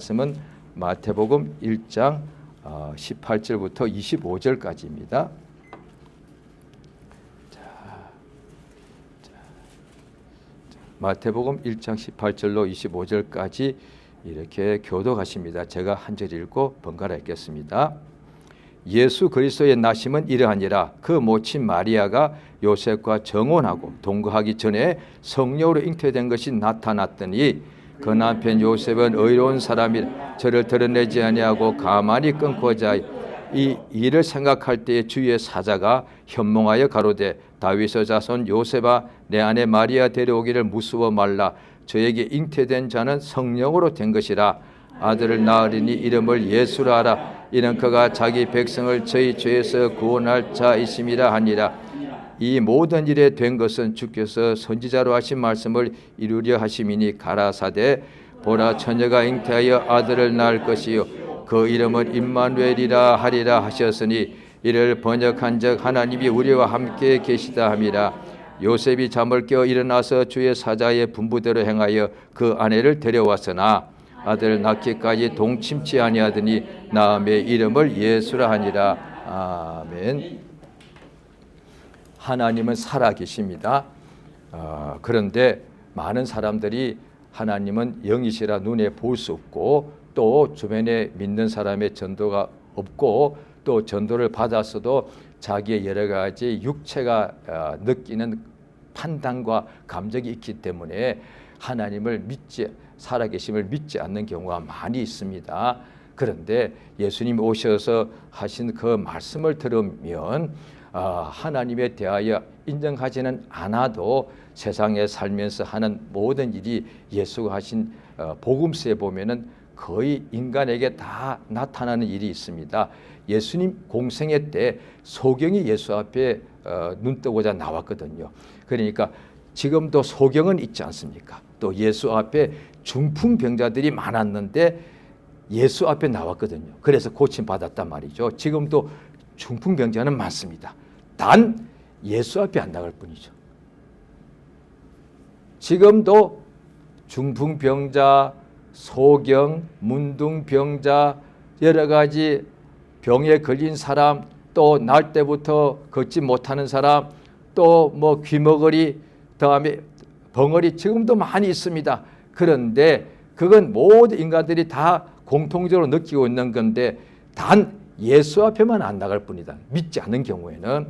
말씀은 마태복음 1장 18절부터 25절까지입니다. 마태복음 1장 18절로 25절까지 이렇게 교독하십니다. 제가 한 절 읽고 번갈아 읽겠습니다. 예수 그리스도의 나심은 이러하니라. 그 모친 마리아가 요셉과 정혼하고 동거하기 전에 성령으로 잉태된 것이 나타났더니 그 남편 요셉은 의로운 사람이라 저를 드러내지 아니하고 가만히 끊고자 이 일을 생각할 때에 주의 사자가 현몽하여 가로되 다윗의 자손 요셉아 내 아내 마리아 데려오기를 무수워 말라. 저에게 잉태된 자는 성령으로 된 것이라. 아들을 낳으리니 이름을 예수라 하라. 이는 그가 자기 백성을 저희 죄에서 구원할 자이심이라 하니라. 이 모든 일에 된 것은 주께서 선지자로 하신 말씀을 이루려 하심이니 가라사대 보라 처녀가 잉태하여 아들을 낳을 것이요 그 이름은 임마누엘이라 하리라 하셨으니 이를 번역한즉 하나님이 우리와 함께 계시다 함이라. 요셉이 잠을 깨어 일어나서 주의 사자의 분부대로 행하여 그 아내를 데려왔으나 아들을 낳기까지 동침치 아니하더니 낳음의 이름을 예수라 하니라. 아멘. 하나님은 살아계십니다. 그런데 많은 사람들이 하나님은 영이시라 눈에 볼 수 없고 또 주변에 믿는 사람의 전도가 없고 또 전도를 받았어도 자기의 여러 가지 육체가 느끼는 판단과 감정이 있기 때문에 하나님을 살아계심을 믿지 않는 경우가 많이 있습니다. 그런데 예수님이 오셔서 하신 그 말씀을 들으면 하나님에 대하여 인정하지는 않아도 세상에 살면서 하는 모든 일이 예수가 하신 복음서에 보면은 거의 인간에게 다 나타나는 일이 있습니다. 예수님 공생애 때 소경이 예수 앞에 눈 뜨고자 나왔거든요. 그러니까 지금도 소경은 있지 않습니까? 또 예수 앞에 중풍병자들이 많았는데 예수 앞에 나왔거든요. 그래서 고침받았단 말이죠. 지금도 중풍병자는 많습니다. 단 예수 앞에 안 나갈 뿐이죠. 지금도 중풍병자, 소경, 문둥병자, 여러 가지 병에 걸린 사람, 또 날 때부터 걷지 못하는 사람, 또 뭐 귀머거리, 다음에 벙어리 지금도 많이 있습니다. 그런데 그건 모든 인간들이 다 공통적으로 느끼고 있는 건데 단 예수 앞에만 안 나갈 뿐이다. 믿지 않는 경우에는.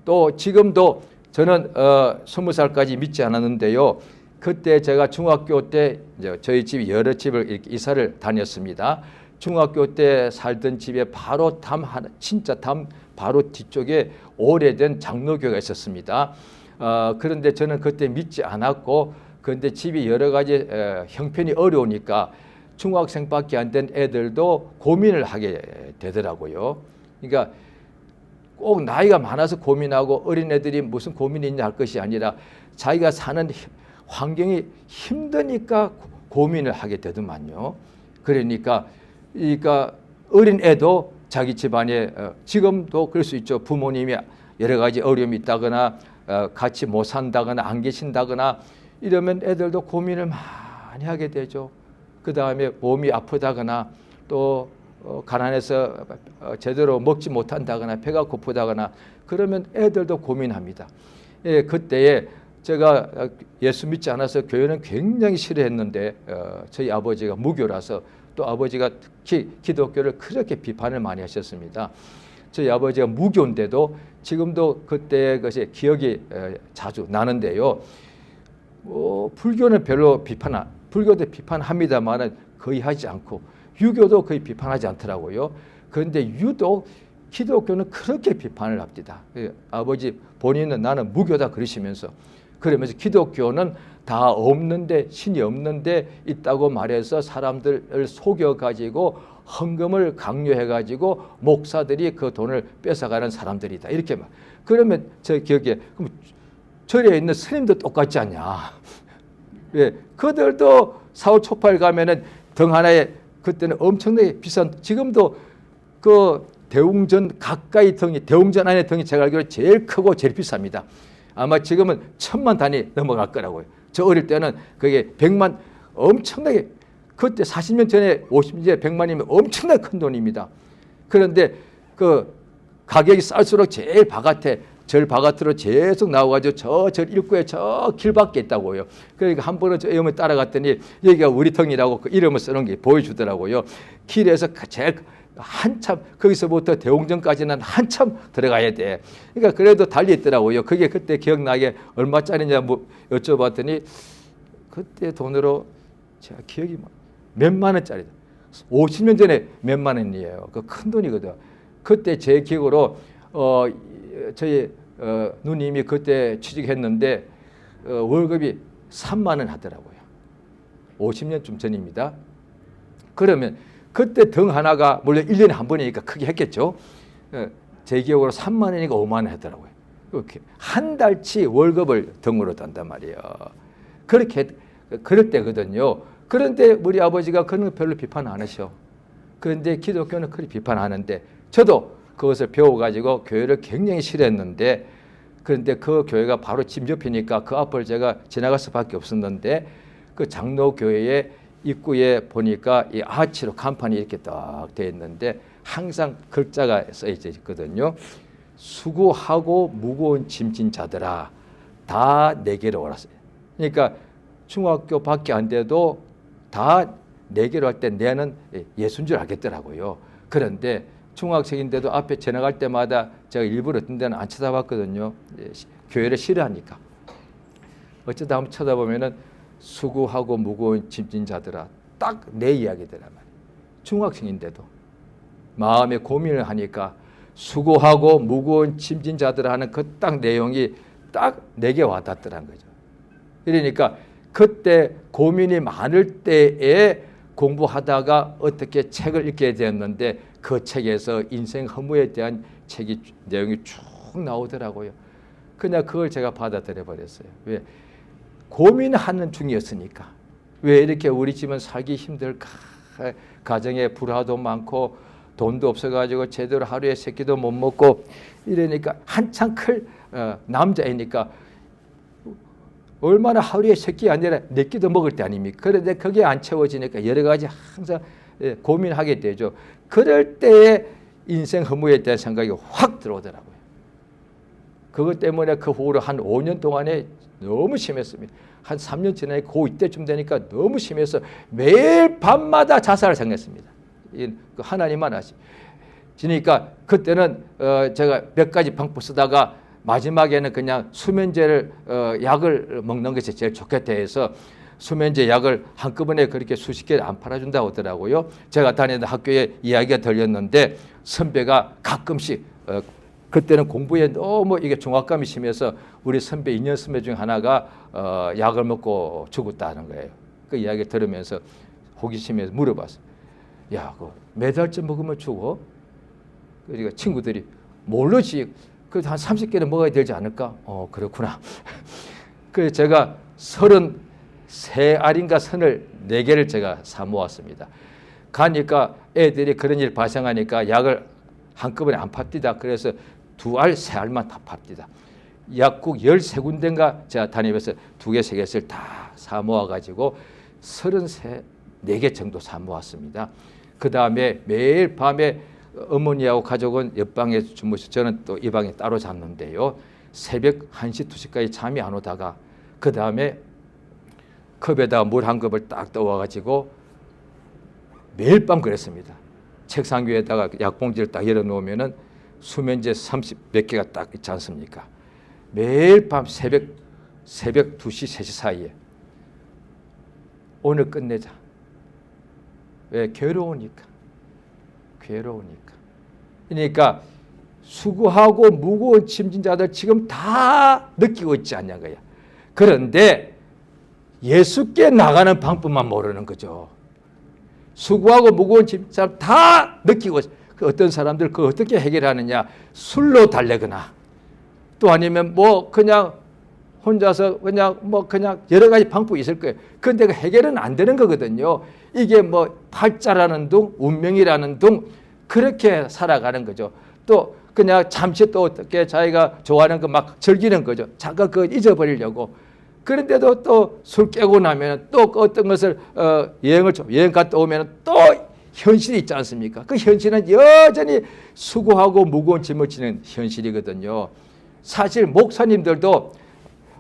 또 지금도 저는 20살까지 믿지 않았는데요. 그때 제가 중학교 때 저희 집이 여러 집을 이렇게 이사를 다녔습니다. 중학교 때 살던 집에 바로 진짜 담 바로 뒤쪽에 오래된 장로교가 있었습니다. 그런데 저는 그때 믿지 않았고 그런데 집이 여러 가지 형편이 어려우니까 중학생밖에 안 된 애들도 고민을 하게 되더라고요. 그러니까 꼭 나이가 많아서 고민하고 어린애들이 무슨 고민이 있냐 할 것이 아니라 자기가 사는 환경이 힘드니까 고민을 하게 되더만요. 그러니까 어린애도 자기 집안에 지금도 그럴 수 있죠. 부모님이 여러 가지 어려움이 있다거나 같이 못 산다거나 안 계신다거나 이러면 애들도 고민을 많이 하게 되죠. 그 다음에 몸이 아프다거나 또 가난해서 제대로 먹지 못한다거나 배가 고프다거나 그러면 애들도 고민합니다. 예, 그때에 제가 예수 믿지 않아서 교회는 굉장히 싫어했는데 저희 아버지가 무교라서 또 아버지가 특히 기독교를 그렇게 비판을 많이 하셨습니다. 저희 아버지가 무교인데도 지금도 그때의 것이 기억이 자주 나는데요. 불교는 별로 불교도 비판합니다만은 거의 하지 않고 유교도 거의 비판하지 않더라고요. 그런데 유독 기독교는 그렇게 비판을 합니다. 아버지 본인은 나는 무교다 그러시면서 그러면서 기독교는 다 없는데 신이 없는데 있다고 말해서 사람들을 속여가지고 헌금을 강요해가지고 목사들이 그 돈을 뺏어가는 사람들이다 이렇게 말. 그러면 저 기억에 그럼 절에 있는 스님도 똑같지 않냐? 예, 그들도 사후 촉발 가면은 등 하나에 그때는 엄청나게 비싼 지금도 그 대웅전 가까이 등이 대웅전 안에 등이 제가 알기로 제일 크고 제일 비쌉니다. 아마 지금은 1000만 단위 넘어갈 거라고요. 저 어릴 때는 그게 100만 엄청나게 그때 40년 전에 50년 전에 100만이면 엄청나게 큰 돈입니다. 그런데 그 가격이 쌀수록 제일 바깥에 절 바깥으로 계속 나와가지고 절 입구에 저 길밖에 있다고요. 그러니까 한 번은 저 어머니 따라갔더니 여기가 우리 덩이라고 그 이름을 쓰는 게 보여주더라고요. 길에서 제일 한참 거기서부터 대웅전까지는 한참 들어가야 돼. 그러니까 그래도 달리 있더라고요. 그게 그때 기억나게 얼마짜리냐 뭐 여쭤봤더니 그때 돈으로 제가 기억이 몇만 원짜리다. 50년 전에 몇만 원이에요. 그 큰 돈이거든. 그때 제 기억으로 저희 누님이 그때 취직했는데 월급이 3만 원 하더라고요. 50년쯤 전입니다. 그러면 그때 등 하나가 물론 1년에 한 번이니까 크게 했겠죠. 제 기억으로 3만 원이니까 5만 원 하더라고요. 이렇게 한 달치 월급을 등으로 단단 말이에요. 그렇게 그럴 때거든요. 그런데 우리 아버지가 그런 거 별로 비판 안 하셔. 그런데 기독교는 그렇게 비판하는데 저도 그것을 배워가지고 교회를 굉장히 싫어했는데 그런데 그 교회가 바로 집 옆이니까 그 앞을 제가 지나갈 수밖에 없었는데 그 장로교회의 입구에 보니까 이 아치로 간판이 이렇게 딱 되어 있는데 항상 글자가 써져 있거든요. 수고하고 무거운 짐진 자들아 다 내게로 오라. 그러니까 중학교밖에 안 돼도 다 내게로 할 때 내는 예수인 줄 알겠더라고요. 그런데 중학생인데도 앞에 지나갈 때마다 제가 일부러 어떤 데는 안 쳐다봤거든요. 교회를 싫어하니까. 어쩌다 한번 쳐다보면은 수고하고 무거운 짐진 자들아 딱 내 이야기더란 말이에요. 중학생인데도 마음에 고민을 하니까 수고하고 무거운 짐진 자들아 하는 그 딱 내용이 딱 내게 와닿더란 거죠. 그러니까 그때 고민이 많을 때에 공부하다가 어떻게 책을 읽게 되었는데 그 책에서 인생 허무에 대한 책이 내용이 쭉 나오더라고요. 그냥 그걸 제가 받아들여 버렸어요. 왜? 고민하는 중이었으니까. 왜 이렇게 우리 집은 살기 힘들까? 가정에 불화도 많고 돈도 없어가지고 제대로 하루에 세 끼도 못 먹고 이러니까 한창 클 남자이니까 얼마나 하루에 세 끼 아니라 네 끼도 먹을 때 아닙니까? 그런데 그게 안 채워지니까 여러 가지 항상 고민하게 되죠. 그럴 때에 인생 허무에 대한 생각이 확 들어오더라고요. 그것 때문에 그 후로 한 5년 동안에 너무 심했습니다. 한 3년 지나니 이때쯤 되니까 너무 심해서 매일 밤마다 자살을 생각했습니다. 하나님만 아시. 그러니까 그때는 제가 몇 가지 방법 쓰다가 마지막에는 그냥 수면제를 약을 먹는 것이 제일 좋겠다 해서 수면제 약을 한꺼번에 그렇게 수십 개를 안 팔아준다고 하더라고요. 제가 다니던 학교에 이야기가 들렸는데 선배가 가끔씩 그때는 공부에 너무 이게 중압감이 심해서 우리 선배 2년 선배 중 하나가 약을 먹고 죽었다는 거예요. 그 이야기 들으면서 호기심에서 물어봤어요. 야, 그 매달쯤 먹으면 죽어? 그러니까 친구들이 모르지. 그 한 30개는 먹어야 되지 않을까? 그렇구나. 그래서 제가 33알인가 34개를 제가 사 모았습니다. 가니까 애들이 그런 일 발생하니까 약을 한꺼번에 안 팝디다. 그래서 2알, 3알만 다 팝디다. 약국 13군데인가 제가 다니면서 2개, 3개씩 다 사 모아가지고 34개 정도 사 모았습니다. 그 다음에 매일 밤에 어머니하고 가족은 옆방에 주무시고 저는 또 이 방에 따로 잤는데요. 새벽 1시, 2시까지 잠이 안 오다가 그 다음에 컵에다가 물 한 컵을 딱 떠와가지고 매일 밤 그랬습니다. 책상 위에다가 약봉지를 딱 열어놓으면은 수면제 30 몇 개가 딱 있지 않습니까? 매일 밤 새벽 2시, 3시 사이에 오늘 끝내자. 왜? 괴로우니까. 그러니까 수고하고 무거운 짐진 자들 지금 다 느끼고 있지 않냐고요. 그런데 예수께 나가는 방법만 모르는 거죠. 수고하고 무거운 짐진 자들 다 느끼고 그 어떤 사람들 그 어떻게 해결하느냐. 술로 달래거나 또 아니면 뭐 그냥 혼자서 그냥 여러 가지 방법이 있을 거예요. 그런데 그 해결은 안 되는 거거든요. 이게 뭐 팔자라는 둥, 운명이라는 둥 그렇게 살아가는 거죠. 또 그냥 잠시 또 어떻게 자기가 좋아하는 거 막 즐기는 거죠. 잠깐 그거 잊어버리려고. 그런데도 또 술 깨고 나면 또 어떤 것을 여행 갔다 오면 또 현실이 있지 않습니까? 그 현실은 여전히 수고하고 무거운 짐을 지는 현실이거든요. 사실 목사님들도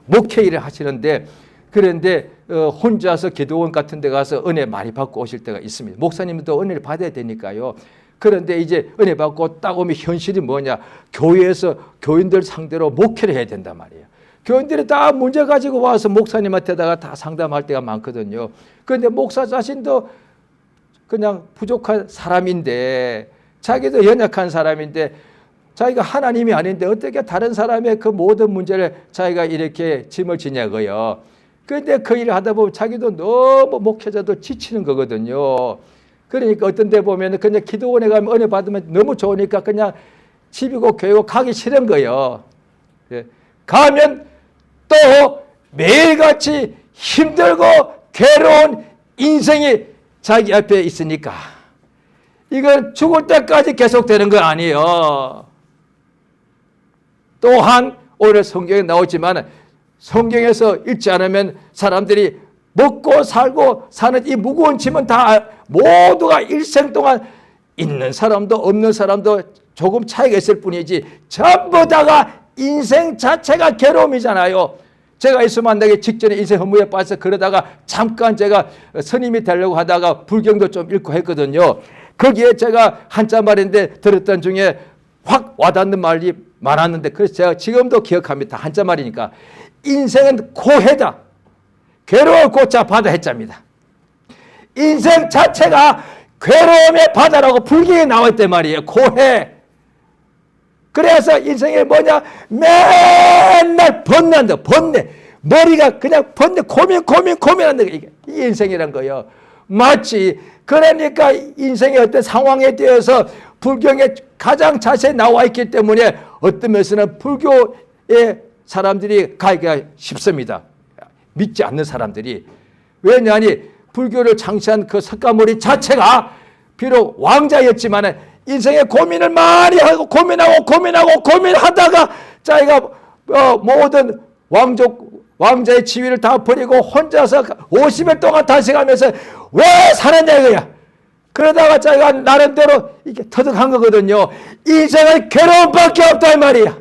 목회 일을 하시는데 그런데 혼자서 기도원 같은 데 가서 은혜 많이 받고 오실 때가 있습니다. 목사님도 은혜를 받아야 되니까요. 그런데 이제 은혜 받고 딱 오면 현실이 뭐냐? 교회에서 교인들 상대로 목회를 해야 된단 말이에요. 교인들이 다 문제 가지고 와서 목사님한테다가 다 상담할 때가 많거든요. 그런데 목사 자신도 그냥 부족한 사람인데 자기도 연약한 사람인데 자기가 하나님이 아닌데 어떻게 다른 사람의 그 모든 문제를 자기가 이렇게 짐을 지냐고요. 그런데 그 일을 하다 보면 자기도 너무 목회자도 지치는 거거든요. 그러니까 어떤 데 보면 그냥 기도원에 가면 은혜 받으면 너무 좋으니까 그냥 집이고 교회고 가기 싫은 거예요. 가면 또 매일같이 힘들고 괴로운 인생이 자기 앞에 있으니까 이건 죽을 때까지 계속되는 거 아니에요. 또한 오늘 성경에 나오지만 성경에서 읽지 않으면 사람들이 먹고 살고 사는 이 무거운 짐은 다 모두가 일생 동안 있는 사람도 없는 사람도 조금 차이가 있을 뿐이지 전부 다가 인생 자체가 괴로움이잖아요. 제가 예수 만나기 직전에 인생 허무에 빠져서 그러다가 잠깐 제가 스님이 되려고 하다가 불경도 좀 읽고 했거든요. 거기에 제가 한자 말인데 들었던 중에 확 와닿는 말이 많았는데 그래서 제가 지금도 기억합니다. 한자 말이니까 인생은 고해다. 괴로울 고자 바다 해자입니다. 인생 자체가 괴로움의 바다라고 불경에 나왔단 말이에요. 고해. 그래서 인생이 뭐냐? 맨날 번난다. 번뇌. 머리가 그냥 번뇌. 고민한다. 이게 인생이란 거예요. 마치 그러니까 인생의 어떤 상황에 대해서 불경에 가장 자세히 나와 있기 때문에 어떤 면에서는 불교의 사람들이 가기가 쉽습니다. 믿지 않는 사람들이. 왜냐하니 불교를 창시한 그 석가모니 자체가 비록 왕자였지만 인생의 고민을 많이 하고 고민하다가 자기가 모든 왕자의 지위를 다 버리고 혼자서 50일 동안 다시가면서 왜 사느냐 이거야. 그러다가 자기가 나름대로 이게 터득한 거거든요. 인생은 괴로움밖에 없다 이 말이야.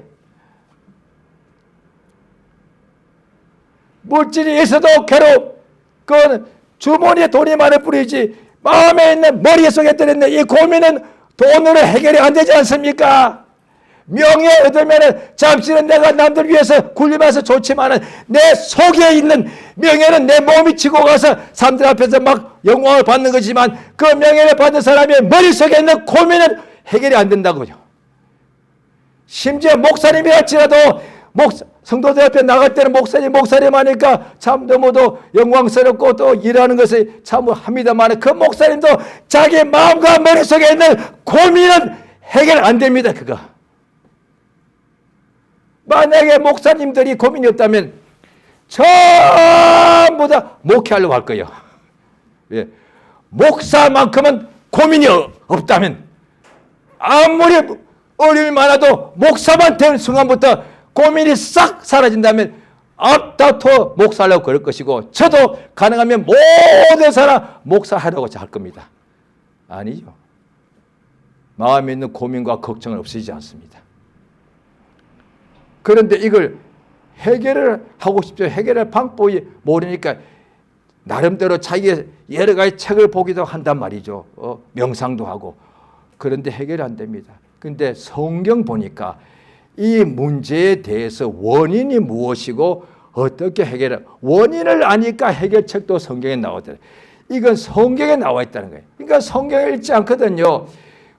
물질이 있어도 괴로움. 그건 주머니에 돈이 많을 뿐이지 마음에 있는 머릿속에 들어있는 이 고민은 돈으로 해결이 안 되지 않습니까? 명예 얻으면 잠시는 내가 남들 위해서 굴림해서 좋지만 내 속에 있는 명예는 내 몸이 지고 가서 사람들 앞에서 막 영광을 받는 거지만 그 명예를 받은 사람의 머릿속에 있는 고민은 해결이 안 된다고요. 심지어 목사님이 할지라도 성도들 앞에 나갈 때는 목사님 하니까 참 너무도 영광스럽고 또 일하는 것을 참 합니다만 그 목사님도 자기 마음과 머릿속에 있는 고민은 해결 안 됩니다. 그거. 만약에 목사님들이 고민이 없다면 전부 다 목회하려고 할 거예요. 예. 목사만큼은 고민이 없다면 아무리 어려움이 많아도 목사만 되는 순간부터 고민이 싹 사라진다면 앞다퉈 목사하려고 그럴 것이고 저도 가능하면 모든 사람 목사하려고 할 겁니다. 아니죠. 마음에 있는 고민과 걱정은 없어지지 않습니다. 그런데 이걸 해결을 하고 싶죠. 해결할 방법이 모르니까 나름대로 자기의 여러 가지 책을 보기도 한단 말이죠. 명상도 하고. 그런데 해결이 안 됩니다. 그런데 성경 보니까 이 문제에 대해서 원인이 무엇이고 어떻게 해결해? 원인을 아니까 해결책도 성경에 나오더라고요. 이건 성경에 나와 있다는 거예요. 그러니까 성경에 읽지 않거든요.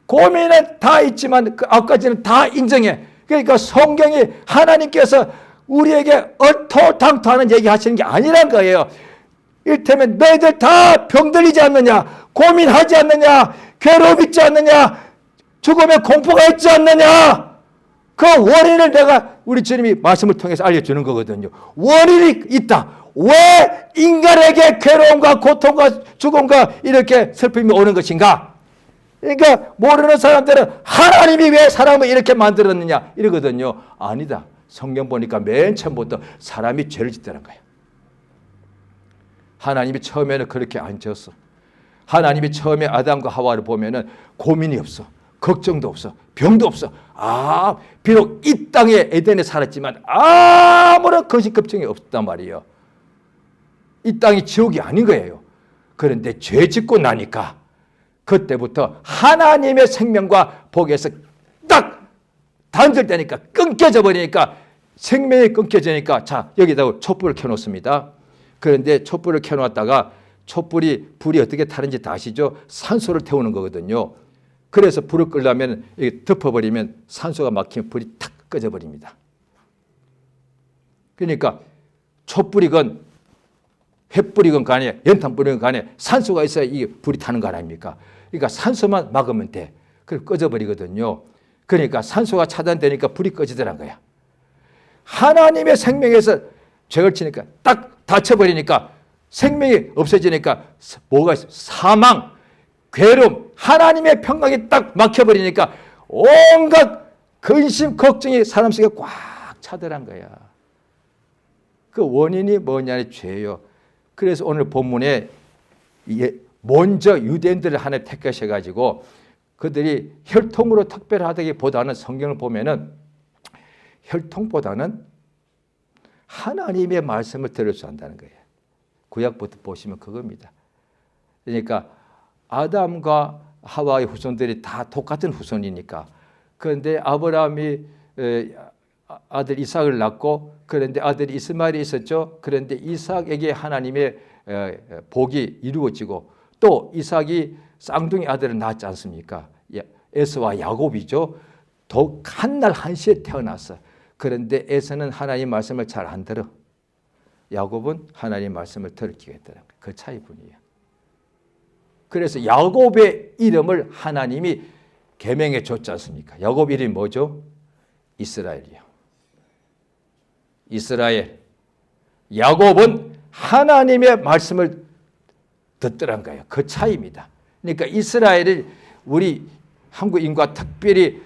고민은 다 있지만 그 앞까지는 다 인정해. 그러니까 성경이 하나님께서 우리에게 얼토당토하는 얘기 하시는 게 아니란 거예요. 이를테면 너희들 다 병들리지 않느냐? 고민하지 않느냐? 괴로움 있지 않느냐? 죽음에 공포가 있지 않느냐? 그 원인을 내가 우리 주님이 말씀을 통해서 알려주는 거거든요. 원인이 있다. 왜 인간에게 괴로움과 고통과 죽음과 이렇게 슬픔이 오는 것인가? 그러니까 모르는 사람들은 하나님이 왜 사람을 이렇게 만들었느냐 이러거든요. 아니다. 성경 보니까 맨 처음부터 사람이 죄를 짓다는 거예요. 하나님이 처음에는 그렇게 안 지었어. 하나님이 처음에 아담과 하와를 보면은 고민이 없어. 걱정도 없어. 병도 없어. 비록 이 땅에 에덴에 살았지만 아무런 거짓 걱정이 없단 말이에요. 이 땅이 지옥이 아닌 거예요. 그런데 죄 짓고 나니까 그때부터 하나님의 생명과 복에서 딱 단절되니까 끊겨져 버리니까 생명이 끊겨지니까 자 여기다가 촛불을 켜놓습니다. 그런데 촛불을 켜놓았다가 불이 어떻게 타는지 다 아시죠? 산소를 태우는 거거든요. 그래서 불을 끄려면 덮어버리면 산소가 막히면 불이 탁 꺼져버립니다. 그러니까 촛불이건 횃불이건 간에 연탄불이건 간에 산소가 있어야 이게 불이 타는 거 아닙니까? 그러니까 산소만 막으면 돼. 그걸 꺼져버리거든요. 그러니까 산소가 차단되니까 불이 꺼지더란 거야. 하나님의 생명에서 죄를 치니까 딱 닫혀버리니까 생명이 없어지니까 뭐가 있어? 사망, 괴로움, 하나님의 평강이 딱 막혀버리니까 온갖 근심, 걱정이 사람 속에 꽉 차더란 거야. 그 원인이 뭐냐니 죄요. 그래서 오늘 본문에 먼저 유대인들을 하나 택하셔가지고 그들이 혈통으로 특별하다기보다는 성경을 보면은 혈통보다는 하나님의 말씀을 들을 수 한다는 거예요. 구약부터 보시면 그겁니다. 그러니까 아담과 하와의 후손들이 다 똑같은 후손이니까. 그런데 아브라함이 아들 이삭을 낳고 그런데 아들이 이스마엘이 있었죠. 그런데 이삭에게 하나님의 복이 이루어지고 또 이삭이 쌍둥이 아들을 낳았지 않습니까? 에서와 야곱이죠. 한날 한시에 태어났어. 그런데 에서는 하나님 말씀을 잘 안 들어. 야곱은 하나님 말씀을 들을 기가 있더라고요. 그 차이뿐이에요. 그래서 야곱의 이름을 하나님이 계명해 줬지 않습니까? 야곱 이름이 뭐죠? 이스라엘이요. 이스라엘. 야곱은 하나님의 말씀을 듣더란 거예요. 그 차이입니다. 그러니까 이스라엘이 우리 한국인과 특별히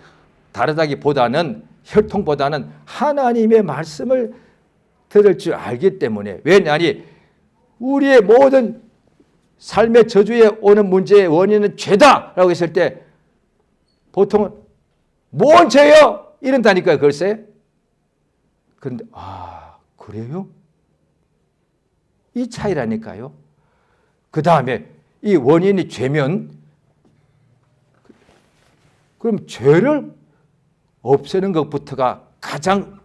다르다기보다는 혈통보다는 하나님의 말씀을 들을 줄 알기 때문에 왜냐하니 우리의 모든 삶의 저주에 오는 문제의 원인은 죄다라고 했을 때 보통은 뭔 죄요? 이런다니까요. 글쎄. 그런데 그래요? 이 차이라니까요. 그 다음에 이 원인이 죄면 그럼 죄를 없애는 것부터가 가장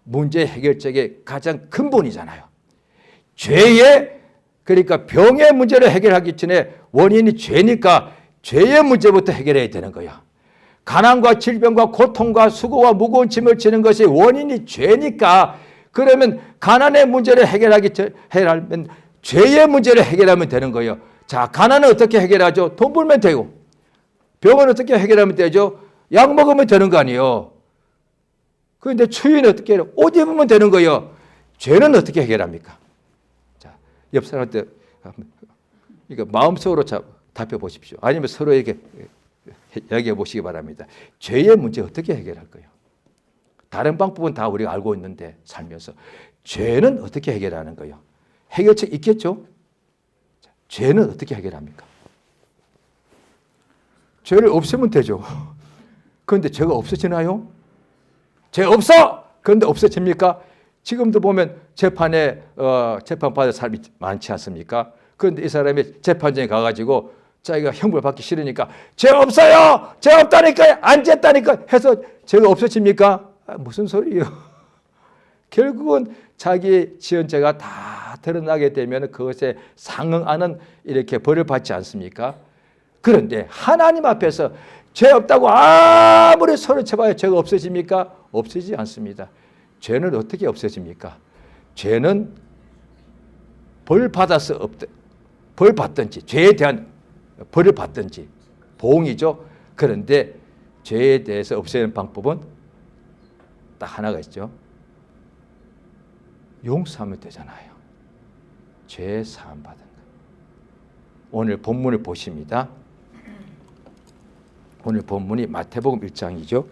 문제 해결책의 가장 근본이잖아요. 죄의 그러니까 병의 문제를 해결하기 전에 원인이 죄니까 죄의 문제부터 해결해야 되는 거야. 가난과 질병과 고통과 수고와 무거운 짐을 지는 것이 원인이 죄니까 그러면 가난의 문제를 해결하면 죄의 문제를 해결하면 되는 거예요. 자, 가난은 어떻게 해결하죠? 돈 벌면 되고. 병은 어떻게 해결하면 되죠? 약 먹으면 되는 거 아니에요. 그런데 추위는 어떻게 해요? 옷 입으면 되는 거예요. 죄는 어떻게 해결합니까? 자, 옆 사람한테 이거 마음속으로 답해 보십시오. 아니면 서로에게 이야기해 보시기 바랍니다. 죄의 문제 어떻게 해결할 거예요? 다른 방법은 다 우리가 알고 있는데 살면서 죄는 어떻게 해결하는 거예요? 해결책 있겠죠? 자, 죄는 어떻게 해결합니까? 죄를 없애면 되죠. 그런데 죄가 없어지나요? 죄 없어! 그런데 없어집니까? 지금도 보면 재판에 재판받을 사람이 많지 않습니까? 그런데 이 사람이 재판장에 가가지고 자기가 형벌 받기 싫으니까 죄 없어요! 죄 없다니까요! 안 졌다니까 해서 죄가 없어집니까? 무슨 소리예요? 결국은 자기 지은 죄가 다 드러나게 되면 그것에 상응하는 이렇게 벌을 받지 않습니까? 그런데 하나님 앞에서 죄 없다고 아무리 소리쳐봐야 죄가 없어집니까? 없어지지 않습니다. 죄는 어떻게 없어집니까? 죄는 벌 받든지 죄에 대한 벌을 받든지 보응이죠. 그런데 죄에 대해서 없애는 방법은 딱 하나가 있죠. 용서하면 되잖아요. 죄 사함 받은 거. 오늘 본문을 보십니다. 오늘 본문이 마태복음 1장이죠.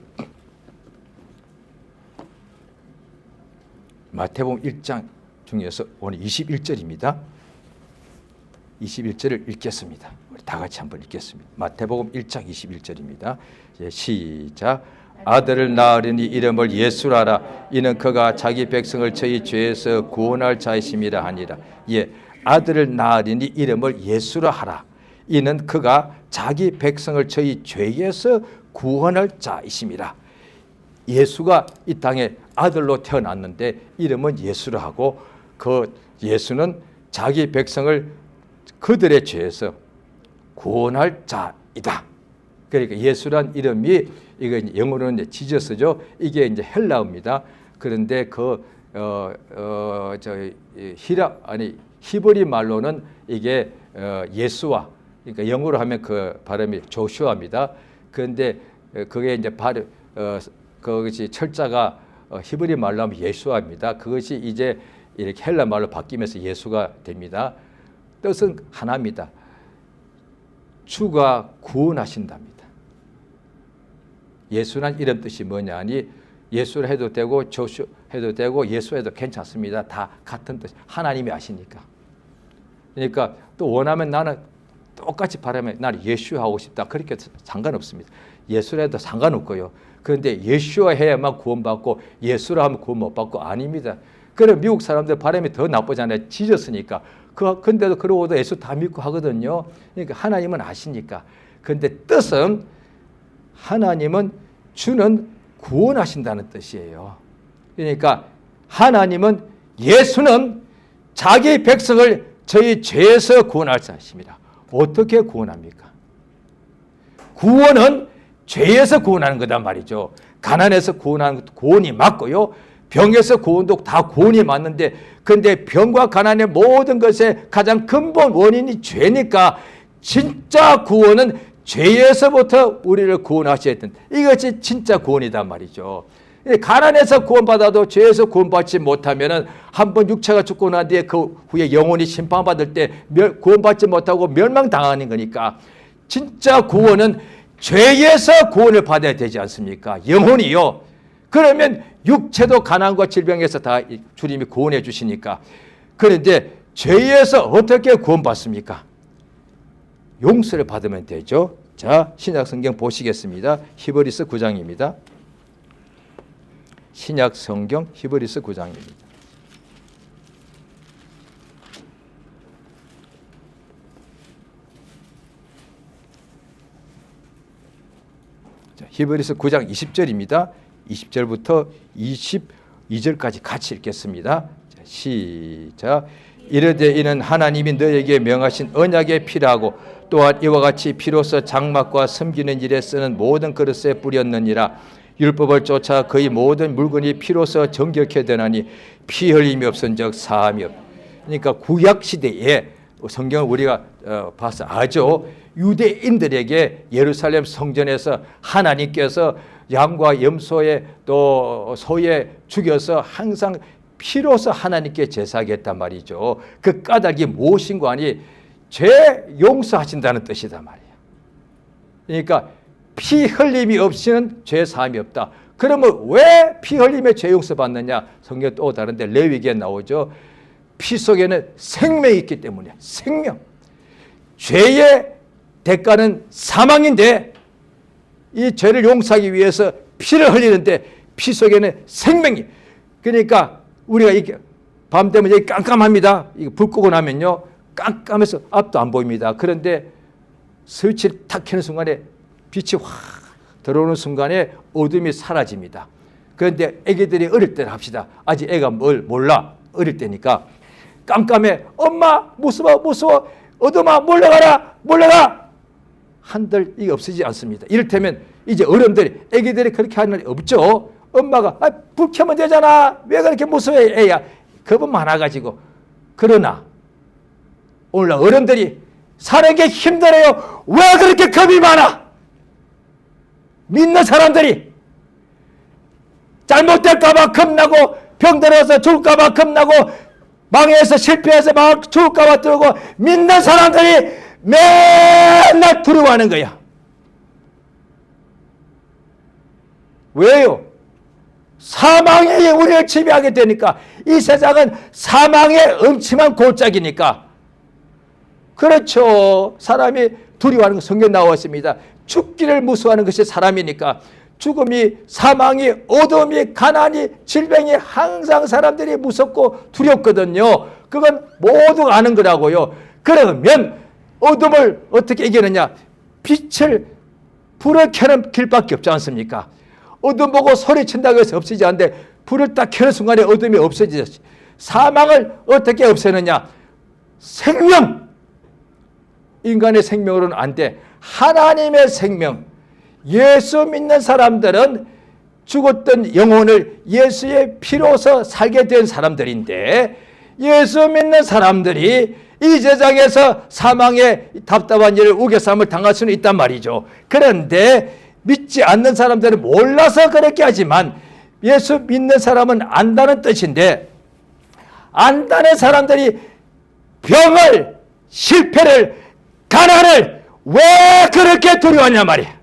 마태복음 1장 중에서 오늘 21절입니다. 21절을 읽겠습니다. 우리 다 같이 한번 읽겠습니다. 마태복음 1장 21절입니다. 시작. 아들을 낳으리니 이름을 예수라라. 이는 그가 자기 백성을 저희 죄에서 구원할 자이심이라 하니라. 예, 아들을 낳으리니 이름을 예수라 하라. 이는 그가 자기 백성을 저희 죄에서 구원할 자이심이라. 예수가 이 땅에 아들로 태어났는데 이름은 예수라 하고, 그 예수는 자기 백성을 그들의 죄에서 구원할 자이다. 그러니까 예수란 이름이 이거 영어로는 지저스죠. 이게 이제 헬라어입니다. 그런데 히브리 말로는 이게 예수와, 그러니까 영어로 하면 그 발음이 조슈아입니다. 그런데 그게 이제 그것이 철자가 히브리 말로 하면 예수아입니다. 그것이 이제 이렇게 헬라 말로 바뀌면서 예수가 됩니다. 뜻은 하나입니다. 주가 구원하신답니다. 예수란 이름 뜻이 뭐냐니, 예수를 해도 되고 조슈 해도 되고 예수 해도 괜찮습니다. 다 같은 뜻. 하나님이 아시니까. 그러니까 또 원하면 나는 똑같이 발음해, 나는 예수 하고 싶다. 그렇게 상관없습니다. 예수를 해도 상관없고요. 그런데 예수와 해야만 구원받고 예수라 하면 구원 못 받고 아닙니다. 그래 미국 사람들 발음이 더 나쁘잖아요. 지졌으니까. 근데도 그러고도 예수 다 믿고 하거든요. 그러니까 하나님은 아시니까. 그런데 뜻은, 하나님은, 주는 구원하신다는 뜻이에요. 그러니까 하나님은, 예수는 자기 백성을 저희 죄에서 구원할 자이십니다. 어떻게 구원합니까? 구원은 죄에서 구원하는 거단 말이죠. 가난에서 구원하는 것도 구원이 맞고요. 병에서 구원도 다 구원이 맞는데, 근데 병과 가난의 모든 것의 가장 근본 원인이 죄니까 진짜 구원은 죄에서부터 우리를 구원하셔야 된다. 이것이 진짜 구원이단 말이죠. 가난에서 구원받아도 죄에서 구원받지 못하면은 한번 육체가 죽고 난 뒤에 그 후에 영혼이 심판받을 때 구원받지 못하고 멸망당하는 거니까, 진짜 구원은 죄에서 구원을 받아야 되지 않습니까? 영혼이요. 그러면 육체도 가난과 질병에서 다 주님이 구원해 주시니까. 그런데 죄에서 어떻게 구원받습니까? 용서를 받으면 되죠. 자, 신약성경 보시겠습니다. 히브리서 9장입니다. 신약성경 히브리서 9장입니다. 히브리서 9장 20절입니다. 20절부터 22절까지 같이 읽겠습니다. 자, 시작. 이르되 이는 하나님이 너에게 명하신 언약의 피라고, 또한 이와 같이 피로써 장막과 섬기는 일에 쓰는 모든 그릇에 뿌렸느니라. 율법을 쫓아 그의 모든 물건이 피로써 정결케 되나니 피 흘림이 없은즉 사함이 없. 그러니까 구약 시대에 성경을 우리가 봐서 아죠. 유대인들에게 예루살렘 성전에서 하나님께서 양과 염소의 또 소에 죽여서 항상 피로서 하나님께 제사하겠단 말이죠. 그 까닭이 무엇인가 하니 죄 용서하신다는 뜻이단 말이에요. 그러니까 피 흘림이 없이는 죄 사함이 없다. 그러면 왜 피 흘림에 죄 용서 받느냐? 성경 또 다른데 레위기에 나오죠. 피 속에는 생명이 있기 때문에. 생명. 죄의 대가는 사망인데 이 죄를 용서하기 위해서 피를 흘리는데 피 속에는 생명이. 그러니까 우리가 이게 밤 되면 여기 깜깜합니다. 이거 불 끄고 나면요 깜깜해서 앞도 안 보입니다. 그런데 스위치를 탁 켜는 순간에 빛이 확 들어오는 순간에 어둠이 사라집니다. 그런데 애기들이 어릴 때를 합시다. 아직 애가 뭘 몰라. 어릴 때니까 깜깜해. 엄마 무서워 무서워. 어둠아 몰려가라 몰려가. 한들 이게 없어지지 않습니다. 이를테면 이제 어른들이 애기들이 그렇게 하는 일 없죠. 엄마가 불 켜면 되잖아. 왜 그렇게 무서워해 애야. 겁은 많아가지고. 그러나 오늘날 어른들이 사는 게 힘들어요. 왜 그렇게 겁이 많아? 믿는 사람들이 잘못될까봐 겁나고 병들어서 죽을까봐 겁나고 망해서 실패해서 막 죽을까봐 떨고 믿는 사람들이 맨날 두려워하는 거야. 왜요? 사망이 우리를 지배하게 되니까. 이 세상은 사망의 음침한 골짜기니까. 그렇죠. 사람이 두려워하는 거 성경에 나와 있습니다. 죽기를 무서워하는 것이 사람이니까. 죽음이, 사망이, 어둠이, 가난이, 질병이 항상 사람들이 무섭고 두렵거든요. 그건 모두 아는 거라고요. 그러면 어둠을 어떻게 이기느냐? 불을 켜는 길밖에 없지 않습니까? 어둠 보고 소리친다고 해서 없어지지 않는데 불을 딱 켜는 순간에 어둠이 없어지죠. 사망을 어떻게 없애느냐? 생명! 인간의 생명으로는 안 돼. 하나님의 생명. 예수 믿는 사람들은 죽었던 영혼을 예수의 피로서 살게 된 사람들인데, 예수 믿는 사람들이 이 세상에서 사망의 답답한 일을 우겨쌈을 당할 수는 있단 말이죠. 그런데 믿지 않는 사람들은 몰라서 그렇게 하지만 예수 믿는 사람은 안다는 뜻인데, 안다는 사람들이 병을, 실패를, 가난을 왜 그렇게 두려워하냐 말이야.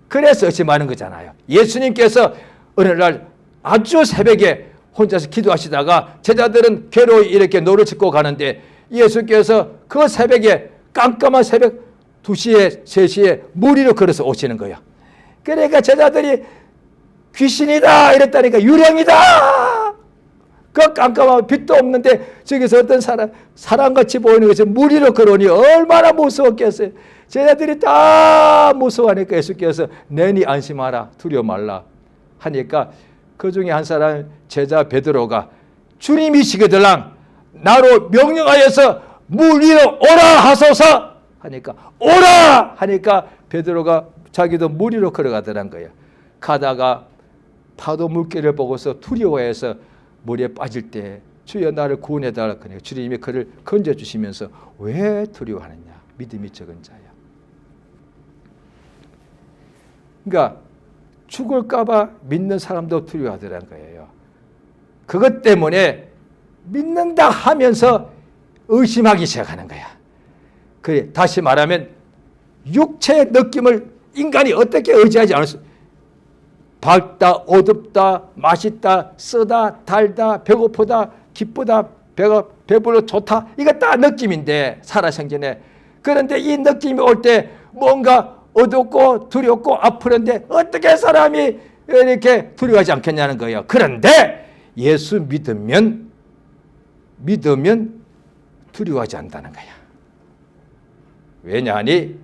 그래서 의심하는 거잖아요. 예수님께서 어느 날 아주 새벽에 혼자서 기도하시다가 제자들은 괴로이 이렇게 노를 젓고 가는데 예수께서 그 새벽에, 깜깜한 새벽 2시에 3시에 물 위로 걸어서 오시는 거예요. 그러니까 제자들이 귀신이다 이랬다니까, 유령이다. 그 깜깜한 빛도 없는데 저기서 어떤 사람같이 보이는 것이 물 위로 걸어오니 얼마나 무서웠겠어요. 제자들이 다 무서워하니까 예수께서 내니 안심하라, 두려워 말라 하니까 그 중에 한 사람 제자 베드로가 주님이시거들랑 나로 명령하여서 물 위로 오라 하소서 하니까, 오라 하니까 베드로가 자기도 물 위로 걸어가더란 거예요. 가다가 파도 물결을 보고서 두려워해서 물에 빠질 때 주여 나를 구원해달라 그러니까 주님이 그를 건져주시면서 왜 두려워하느냐? 믿음이 적은 자야. 그러니까 죽을까 봐 믿는 사람도 두려워하더란 거예요. 그것 때문에 믿는다 하면서 의심하기 시작하는 거야. 그래, 다시 말하면 육체의 느낌을 인간이 어떻게 의지하지 않을 수, 밝다, 어둡다, 맛있다, 쓰다, 달다, 배고프다, 기쁘다, 배가 배불러 좋다, 이거 다 느낌인데 살아생전에. 그런데 이 느낌이 올 때 뭔가 어둡고 두렵고 아프는데 어떻게 사람이 이렇게 두려워하지 않겠냐는 거예요. 그런데 예수 믿으면 두려워하지 않는다는 거야. 왜냐하니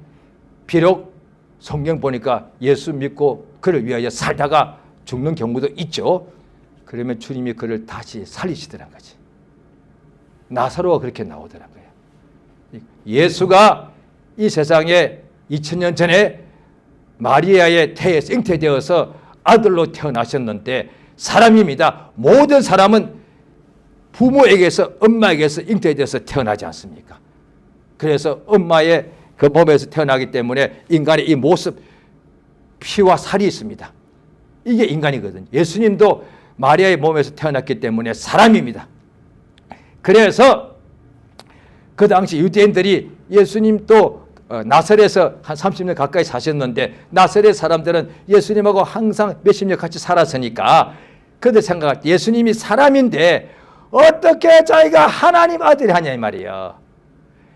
비록 성경 보니까 예수 믿고 그를 위하여 살다가 죽는 경우도 있죠. 그러면 주님이 그를 다시 살리시더란 거지. 나사로가 그렇게 나오더란 거예요. 예수가 이 세상에 2000년 전에 마리아의 태에서 잉태되어서 아들로 태어나셨는데 사람입니다. 모든 사람은 부모에게서, 엄마에게서 잉태되어서 태어나지 않습니까? 그래서 엄마의 그 몸에서 태어나기 때문에 인간의 이 모습, 피와 살이 있습니다. 이게 인간이거든요. 예수님도 마리아의 몸에서 태어났기 때문에 사람입니다. 그래서 그 당시 유대인들이 예수님도 나사렛에서 한 30년 가까이 사셨는데 나사렛 사람들은 예수님하고 항상 몇십 년 같이 살았으니까 그들 생각할 때 예수님이 사람인데 어떻게 자기가 하나님 아들이 하냐 이 말이에요.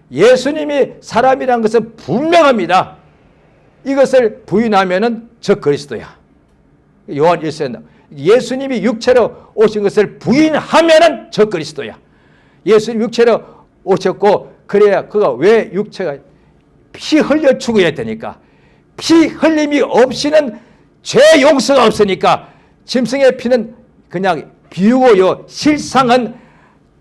예수님이 사람이라는 것은 분명합니다. 이것을 부인하면은 저 그리스도야. 요한 1서에 예수님이 육체로 오신 것을 부인하면은 저 그리스도야. 예수님 육체로 오셨고 그래야 그가 왜 육체가 피 흘려 죽어야 되니까, 피 흘림이 없이는 죄 용서가 없으니까 짐승의 피는 그냥 비우고요. 실상은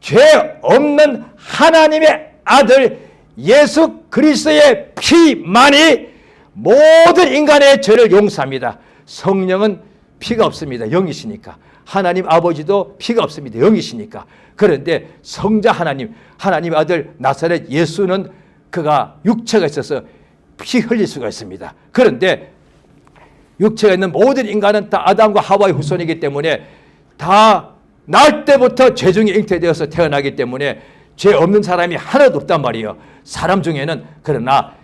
죄 없는 하나님의 아들 예수 그리스도의 피만이 모든 인간의 죄를 용서합니다. 성령은 피가 없습니다. 영이시니까. 하나님 아버지도 피가 없습니다. 영이시니까. 그런데 성자 하나님, 하나님의 아들 나사렛 예수는 그가 육체가 있어서 피 흘릴 수가 있습니다. 그런데 육체가 있는 모든 인간은 다 아담과 하와의 후손이기 때문에 다 날 때부터 죄 중에 잉태되어서 태어나기 때문에 죄 없는 사람이 하나도 없단 말이에요. 사람 중에는. 그러나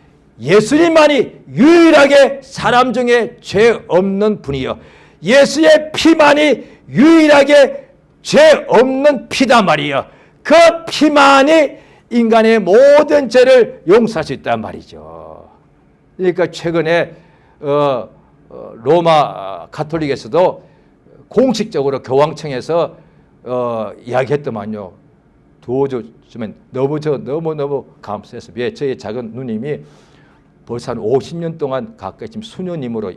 예수님만이 유일하게 사람 중에 죄 없는 분이요. 예수의 피만이 유일하게 죄 없는 피단 말이에요. 그 피만이 인간의 모든 죄를 용서할 수 있단 말이죠. 그러니까 최근에 로마 가톨릭에서도 공식적으로 교황청에서 이야기했더만요. 도와주면 너무너무 감사해서. 왜? 저의 작은 누님이 벌써 한 50년 동안 가까이 지금 수녀님으로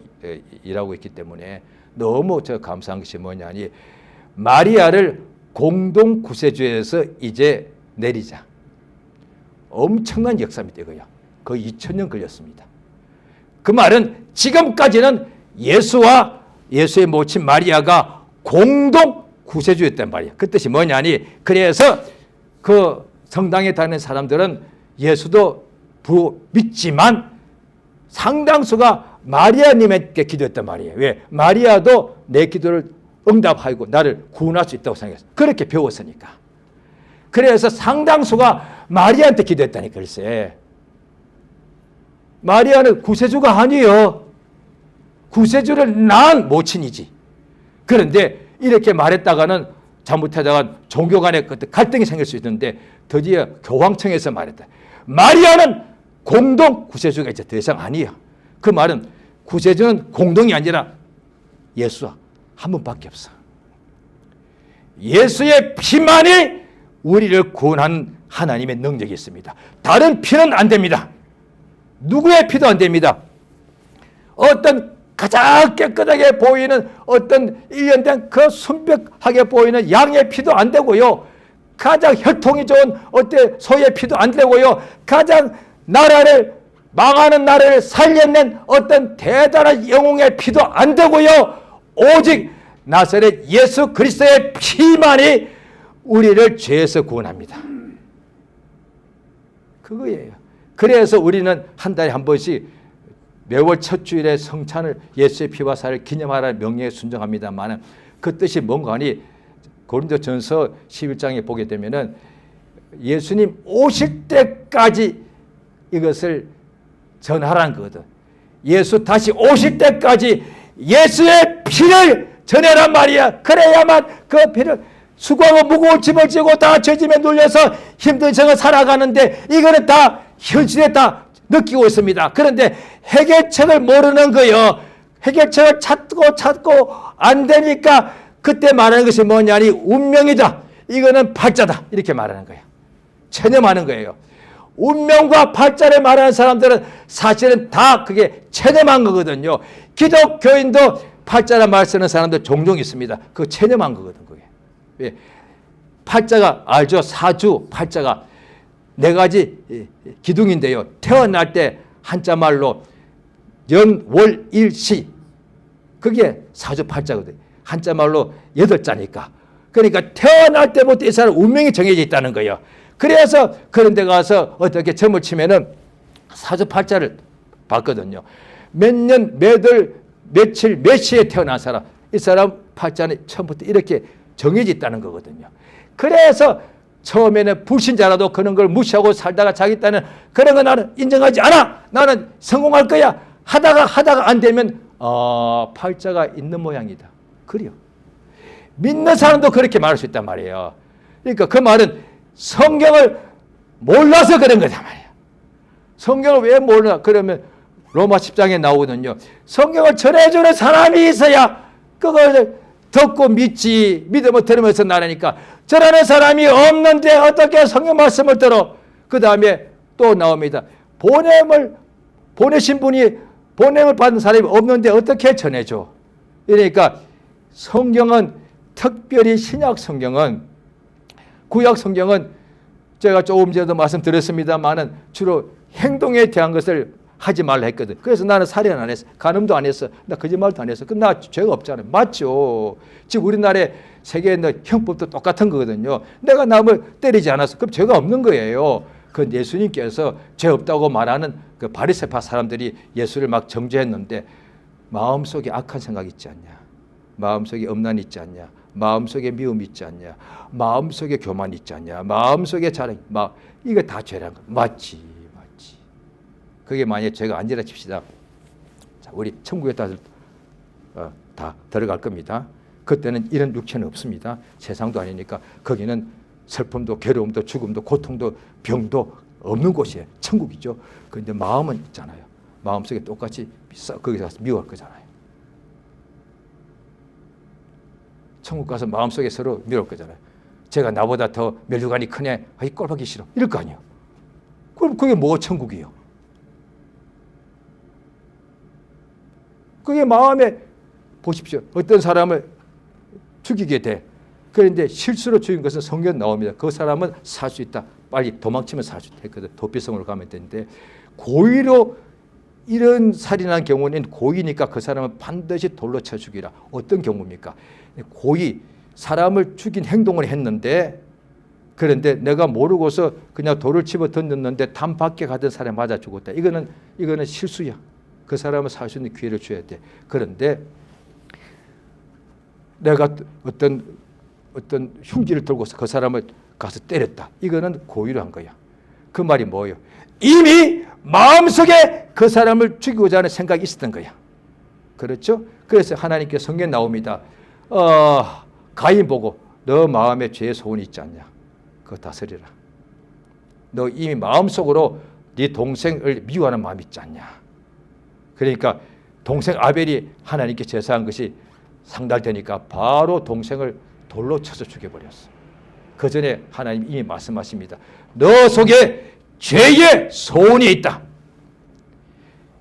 일하고 있기 때문에 너무 저 감사한 것이 뭐냐니, 마리아를 공동 구세주에서 이제 내리자. 엄청난 역사입니다. 이거요. 거의 2000년 걸렸습니다. 그 말은 지금까지는 예수와 예수의 모친 마리아가 공동 구세주였단 말이에요. 그 뜻이 뭐냐니, 그래서 그 성당에 다니는 사람들은 예수도 믿지만 상당수가 마리아님에게 기도했단 말이에요. 왜? 마리아도 내 기도를 응답하고 나를 구원할 수 있다고 생각했어요. 그렇게 배웠으니까. 그래서 상당수가 마리아한테 기도했다니까. 글쎄, 마리아는 구세주가 아니에요. 구세주를 낳은 모친이지. 그런데 이렇게 말했다가는 잘못하다가 종교 간에 갈등이 생길 수 있는데 드디어 교황청에서 말했다. 마리아는 공동 구세주가 이제 더 이상 아니야. 그 말은 구세주는 공동이 아니라 예수 한 분밖에 없어. 예수의 피만이 우리를 구원하는 하나님의 능력이 있습니다. 다른 피는 안 됩니다. 누구의 피도 안 됩니다. 어떤 가장 깨끗하게 보이는 어떤 일련된 그 순백하게 보이는 양의 피도 안 되고요. 가장 혈통이 좋은 어때 소의 피도 안 되고요. 가장 나라를 망하는 나라를 살려낸 어떤 대단한 영웅의 피도 안 되고요. 오직 나사렛 예수 그리스도의 피만이 우리를 죄에서 구원합니다. 그거예요. 그래서 우리는 한 달에 한 번씩 매월 첫 주일에 성찬을 예수의 피와 살을 기념하라는 명령에 순종합니다만 그 뜻이 뭔가 하니 고린도전서 11장에 보게 되면은 예수님 오실 때까지 이것을 전하라는 거거든. 예수 다시 오실 때까지 예수의 피를 전해란 말이야. 그래야만 그 피를 수고하고 무거운 짐을 지고 다 죄짐에 눌려서 힘든 생을 살아가는데 이거는 다 현실에 다 느끼고 있습니다. 그런데 해결책을 모르는 거예요. 해결책을 찾고 안 되니까 그때 말하는 것이 뭐냐니 운명이다. 이거는 팔자다. 이렇게 말하는 거예요. 체념하는 거예요. 운명과 팔자를 말하는 사람들은 사실은 다 그게 체념한 거거든요. 기독교인도 팔자라 말 쓰는 사람들 종종 있습니다. 그거 체념한 거거든. 그게. 왜? 팔자가 알죠? 사주 팔자가 네 가지 기둥인데요. 태어날 때 한자말로 연, 월, 일, 시. 그게 사주팔자거든요. 한자말로 8자니까. 그러니까 태어날 때부터 이 사람 운명이 정해져 있다는 거예요. 그래서 그런 데 가서 어떻게 점을 치면은 사주팔자를 봤거든요. 몇 년, 몇 월, 며칠, 몇 시에 태어난 사람. 이 사람 팔자는 처음부터 이렇게 정해져 있다는 거거든요. 그래서 처음에는 불신자라도 그런 걸 무시하고 살다가 자기 딴은 그런 거 나는 인정하지 않아. 나는 성공할 거야. 하다가 안 되면 팔자가 있는 모양이다. 그래요. 믿는 사람도 그렇게 말할 수 있단 말이에요. 그러니까 그 말은 성경을 몰라서 그런 거단 말이에요. 성경을 왜 몰라? 그러면 로마 10장에 나오거든요. 성경을 전해주는 사람이 있어야 그걸 듣고 믿지. 믿음을 들으면서 나라니까 저라는 사람이 없는데 어떻게 성경 말씀을 들어? 그 다음에 또 나옵니다. 보내신 분이 보냄을 받은 사람이 없는데 어떻게 전해줘? 그러니까 성경은 특별히 신약 성경은 구약 성경은 제가 조금 전에도 말씀드렸습니다만은 주로 행동에 대한 것을 하지 말라 했거든. 그래서 나는 살인 안 했어. 간음도 안 했어. 나 거짓말도 안 했어. 나 죄가 없잖아요. 맞죠? 지금 우리나라의 세계의 형법도 똑같은 거거든요. 내가 남을 때리지 않았어. 그럼 죄가 없는 거예요. 그 예수님께서 죄 없다고 말하는 그 바리새파 사람들이 예수를 막 정죄했는데 마음속에 악한 생각 있지 않냐? 마음속에 엄난이 있지 않냐? 마음속에 미움이 있지 않냐? 마음속에 교만 있지 않냐? 마음속에 자랑, 이거 다 죄란 거. 맞지. 그게 만약에 죄가 아니라 칩시다. 자, 우리 천국에 다 들어갈 겁니다. 그때는 이런 육체는 없습니다. 세상도 아니니까 거기는 슬픔도 괴로움도 죽음도 고통도 병도 없는 곳이에요. 천국이죠. 그런데 마음은 있잖아요. 마음속에 똑같이 거기서 미워할 거잖아요. 천국 가서 마음속에 서로 미워할 거잖아요. 제가 나보다 더 멸류관이 크네. 아이 꼴보기 싫어. 이럴 거 아니에요. 그럼 그게 뭐가 천국이에요? 그게 마음에 보십시오. 어떤 사람을 죽이게 돼. 그런데 실수로 죽인 것은 성경 나옵니다. 그 사람은 살 수 있다. 빨리 도망치면 살 수 있다. 도피성으로 가면 되는데 고의로 이런 살인한 경우는 고의니까 그 사람은 반드시 돌로 쳐 죽이라. 어떤 경우입니까? 고의 사람을 죽인 행동을 했는데 그런데 내가 모르고서 그냥 돌을 집어 던졌는데 담 밖에 가던 사람이 맞아 죽었다. 이거는 실수야. 그 사람은 살 수 있는 기회를 줘야 돼. 그런데 내가 어떤 흉기를 들고서 그 사람을 가서 때렸다. 이거는 고의로 한 거야. 그 말이 뭐예요? 이미 마음속에 그 사람을 죽이고자 하는 생각이 있었던 거야. 그렇죠? 그래서 하나님께 성경에 나옵니다. 가인 보고 너 마음에 죄의 소원이 있지 않냐? 그거 다스리라. 너 이미 마음속으로 네 동생을 미워하는 마음이 있지 않냐? 그러니까 동생 아벨이 하나님께 제사한 것이 상달되니까 바로 동생을 돌로 쳐서 죽여버렸어. 그 전에 하나님 이미 말씀하십니다. 너 속에 죄의 소원이 있다.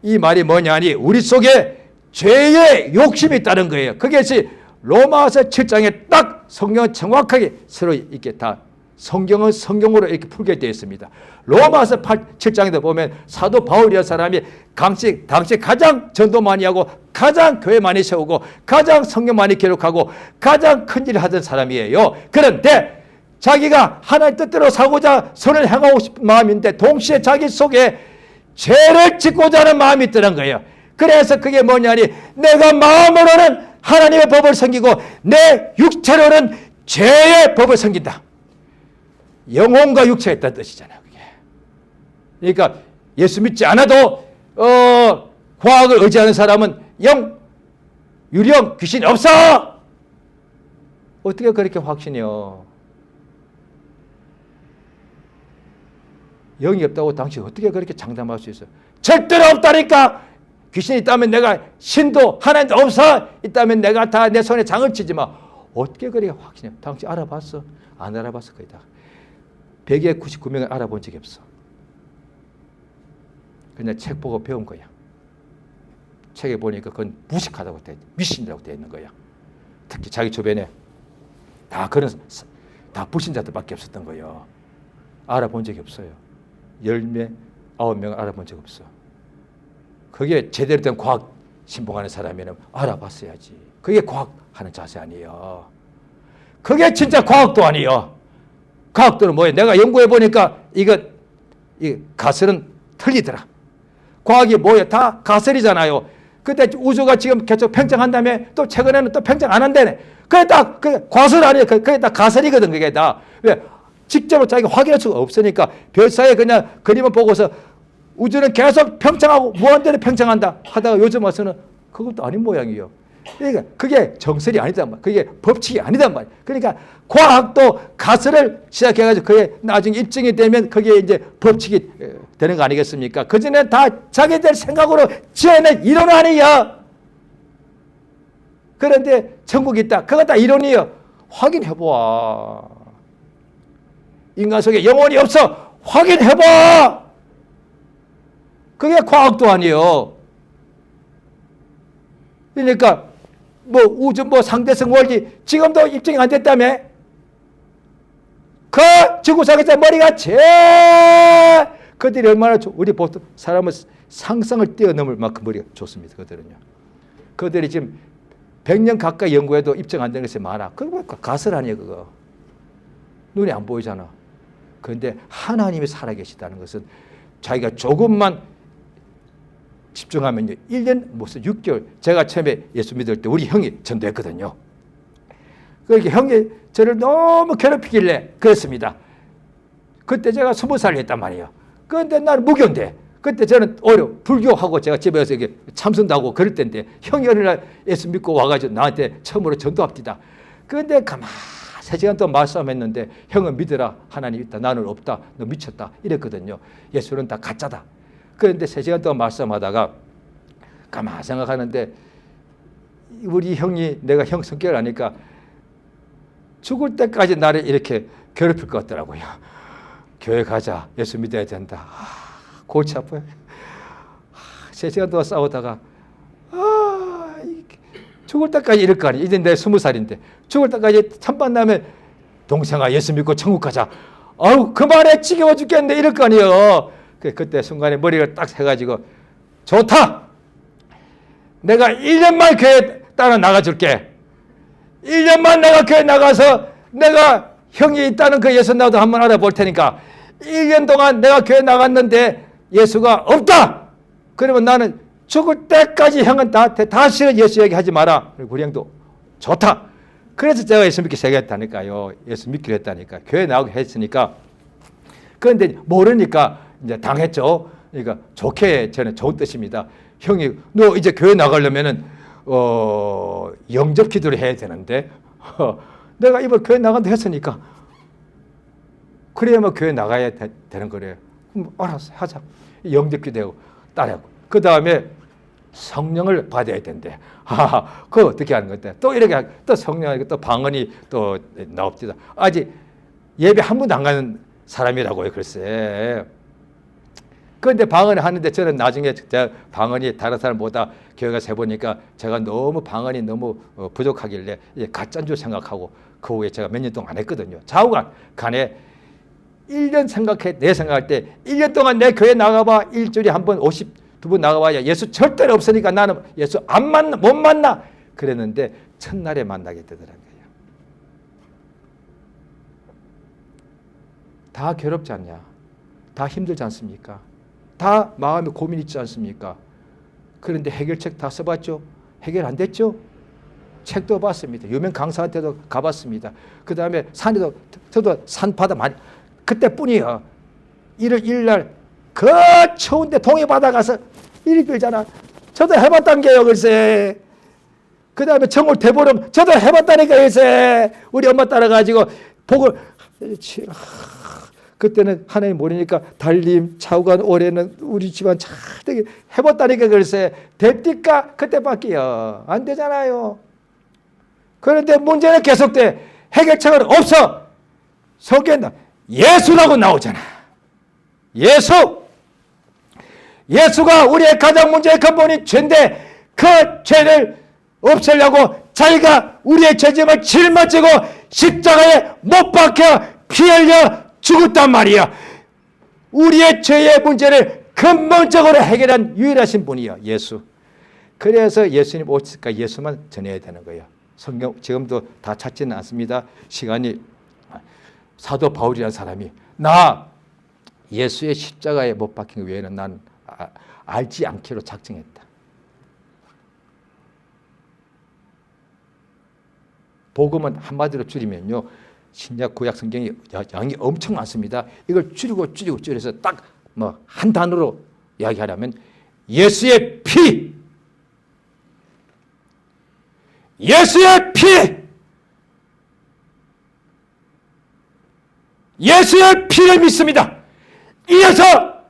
이 말이 뭐냐니 우리 속에 죄의 욕심이 있다는 거예요. 그것이 로마서 7장에 딱 성경은 정확하게 서로 이렇게 다 성경은 성경으로 이렇게 풀게 되어 있습니다. 로마서 7장에도 보면 사도 바울이라는 사람이 당시 가장 전도 많이 하고 가장 교회 많이 세우고 가장 성경 많이 기록하고 가장 큰 일을 하던 사람이에요. 그런데 자기가 하나님 뜻대로 살고자 선을 행하고 싶은 마음인데 동시에 자기 속에 죄를 짓고자 하는 마음이 있더란 거예요. 그래서 그게 뭐냐니 내가 마음으로는 하나님의 법을 섬기고 내 육체로는 죄의 법을 섬긴다. 영혼과 육체가 있다는 뜻이잖아요. 그게. 그러니까 예수 믿지 않아도 과학을 의지하는 사람은 유령, 귀신이 없어! 어떻게 그렇게 확신해요? 영이 없다고 당신 어떻게 그렇게 장담할 수 있어요? 절대로 없다니까! 귀신이 있다면 내가 신도 하나님도 없어! 있다면 내가 다 내 손에 장을 치지 마. 어떻게 그렇게 확신해요? 당신 알아봤어? 안 알아봤어 거의 다. 100에 99명을 알아본 적이 없어. 그냥 책 보고 배운 거야. 책에 보니까 그건 무식하다고 돼, 미신이라고 되어 있는 거야. 특히 자기 주변에 다 불신자들밖에 없었던 거예요. 알아본 적이 없어요. 10명, 9명을 알아본 적 없어. 그게 제대로 된 과학 신봉하는 사람이면 알아봤어야지. 그게 과학하는 자세 아니에요. 그게 진짜 과학도 아니에요. 과학도는 뭐예요? 내가 연구해 보니까 이 가설은 틀리더라. 과학이 뭐예요? 다 가설이잖아요. 근데 우주가 지금 계속 팽창한 다음에 또 최근에는 또 팽창 안 한다네. 그게 다 과설 아니에요. 그게 다 가설이거든. 그게 다. 왜? 직접으로 자기가 확인할 수가 없으니까 별 사이에 그냥 그림을 보고서 우주는 계속 팽창하고 무한대로 팽창한다 하다가 요즘 와서는 그것도 아닌 모양이에요. 그러니까 그게 정설이 아니단 말이야. 그게 법칙이 아니단 말이야. 그러니까 과학도 가설을 시작해가지고 그게 나중에 입증이 되면 그게 이제 법칙이 되는 거 아니겠습니까? 그전에 다 자기들 생각으로 지어낸 이론 아니야. 그런데 천국이 있다. 그거 다 이론이에요. 확인해봐. 인간 속에 영혼이 없어. 확인해봐. 그게 과학도 아니에요. 그러니까 우주 상대성 원리 지금도 입증이 안 됐다며? 그 지구상에서 머리가 그들이 얼마나 우리 보통 사람은 상상을 뛰어넘을 만큼 머리가 좋습니다. 그들은요. 그들이 지금 100년 가까이 연구해도 입증 안 되는 것이 많아. 그거 가설 아니에요. 그거. 눈에 안 보이잖아. 그런데 하나님이 살아계시다는 것은 자기가 조금만 집중하면요. 1년 무슨 6개월. 제가 처음에 예수 믿을 때 우리 형이 전도했거든요. 그렇게 형이 저를 너무 괴롭히길래 그랬습니다. 그때 제가 20살 했단 말이에요. 그런데 나는 무교인데 그때 저는 불교하고 제가 집에서 이렇게 참선도 하고 그럴 때인데 형이 어느 날 예수 믿고 와가지고 나한테 처음으로 전도합디다. 그런데 가만히 3시간 동안 말싸움했는데 형은 믿으라. 하나님 있다. 나는 없다. 너 미쳤다. 이랬거든요. 예수는 다 가짜다. 그런데 3시간 동안 말싸움하다가 가만히 생각하는데 우리 형이 내가 형 성격을 아니까 죽을 때까지 나를 이렇게 괴롭힐 것 같더라고요. 교회 가자. 예수 믿어야 된다. 골치 아파요. 3시간 동안 싸우다가 죽을 때까지 이럴 거 아니에요. 이제 내 20살인데 죽을 때까지 참반다면 동생아 예수 믿고 천국 가자. 아우 그만해 지겨워 죽겠는데 이럴 거 아니에요. 그때 순간에 머리를 딱 해가지고 좋다. 내가 1년만 교회 따라 나가줄게. 1년만 내가 교회 나가서 내가 형이 있다는 그 예수 나도 한번 알아볼 테니까 1년 동안 내가 교회 나갔는데 예수가 없다. 그러면 나는 죽을 때까지 형은 다시는 예수 얘기하지 마라. 우리 형도 좋다. 그래서 제가 예수 믿기 시작했다니까요. 예수 믿기로 했다니까. 교회 나오게 했으니까. 그런데 모르니까 이제 당했죠. 그러니까 좋게 저는 좋은 뜻입니다. 형이 너 이제 교회 나가려면은 영접 기도를 해야 되는데 내가 이번 교회 나간다 했으니까 그래야만 교회 나가야 되는 거래요. 알았어 하자. 영접 기도하고 따라하고 그 다음에 성령을 받아야 된대. 그거 어떻게 하는 건데? 또 이렇게 또 성령이 또 방언이 또 나옵니다. 아직 예배 한 번도 안 가는 사람이라고요, 글쎄. 그런데 방언을 하는데 저는 나중에 제가 방언이 다른 사람보다 교회가 세보니까 제가 너무 방언이 너무 부족하길래 가짜인 줄 생각하고 그 후에 제가 몇 년 동안 안 했거든요. 좌우간에 1년 내 생각할 때 1년 동안 내 교회 나가봐 일주일에 한 번 52번 나가봐야 예수 절대로 없으니까 나는 예수 못 만나 그랬는데 첫날에 만나게 되더라고요. 다 괴롭지 않냐? 다 힘들지 않습니까? 다 마음에 고민 있지 않습니까? 그런데 해결책 다 써봤죠? 해결 안 됐죠? 책도 봤습니다. 유명 강사한테도 가봤습니다. 그 다음에 산에도 저도 산바다 많이 그때뿐이요. 일요일 그 추운데 동해바다 가서 일이 들잖아. 저도 해봤단 게요, 글쎄. 그 다음에 정월 대보름 저도 해봤다니까, 글쎄. 우리 엄마 따라가지고 복을 그때는 하나님 모르니까 달림, 차우간 올해는 우리 집안 잘 되게 해봤다니까, 글쎄. 됩니까? 그때밖에요. 안 되잖아요. 그런데 문제는 계속돼. 해결책은 없어. 성경에 예수라고 나오잖아. 예수가 우리의 가장 문제의 근본이 죄인데 그 죄를 없애려고 자기가 우리의 죄짐을 짊어지고 십자가에 못 박혀 피 흘려 죽었단 말이야. 우리의 죄의 문제를 근본적으로 해결한 유일하신 분이야, 예수. 그래서 예수님 오실까 예수만 전해야 되는 거예요. 성경 지금도 다 찾지는 않습니다. 시간이. 사도 바울이라는 사람이 나 예수의 십자가에 못 박힌 외에는 난 알지 않기로 작정했다. 복음은 한마디로 줄이면요. 신약 구약 성경이 양이 엄청 많습니다. 이걸 줄여서 딱 뭐 한 단어로 이야기하려면 예수의 피! 예수의 피! 예수의 피를 믿습니다. 이어서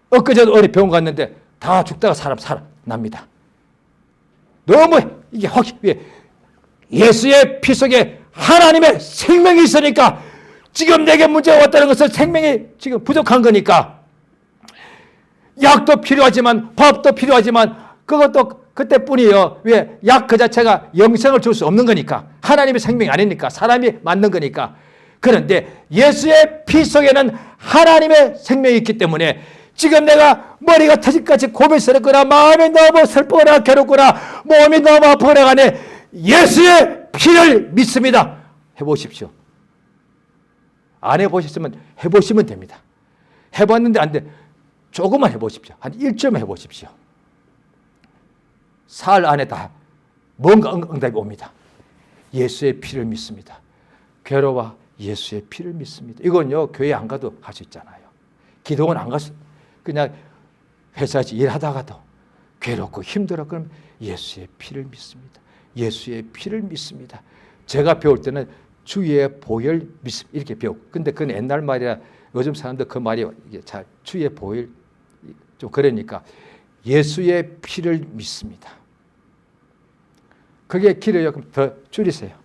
엊그제도 어디 병원 갔는데 다 죽다가 살아납니다. 너무 이게 예수의 피 속에 하나님의 생명이 있으니까 지금 내게 문제가 왔다는 것은 생명이 지금 부족한 거니까 약도 필요하지만 밥도 필요하지만 그것도 그때뿐이에요. 왜? 약 그 자체가 영생을 줄 수 없는 거니까 하나님의 생명이 아니니까 사람이 만든 거니까. 그런데 예수의 피 속에는 하나님의 생명이 있기 때문에 지금 내가 머리가 터질까지 고민스럽거나 마음이 너무 슬프거나 괴롭거나 몸이 너무 아프거나 간에 예수의 피를 믿습니다. 해보십시오. 안 해보셨으면 해보시면 됩니다. 해봤는데 안 돼. 조금만 해보십시오. 한 1점 해보십시오. 사흘 안에 다 뭔가 응답이 옵니다. 예수의 피를 믿습니다. 괴로워 예수의 피를 믿습니다. 이건요 교회 안 가도 할 수 있잖아요. 기도원 안 가서 그냥 회사에서 일하다가도 괴롭고 힘들어 그럼 예수의 피를 믿습니다. 예수의 피를 믿습니다. 제가 배울 때는 주의 보혈 믿습 이렇게 배우고. 근데 그건 옛날 말이라 요즘 사람들 그 말이 이게 잘 주의 보혈 좀 그러니까 예수의 피를 믿습니다. 그게 길어요. 그럼 더 줄이세요.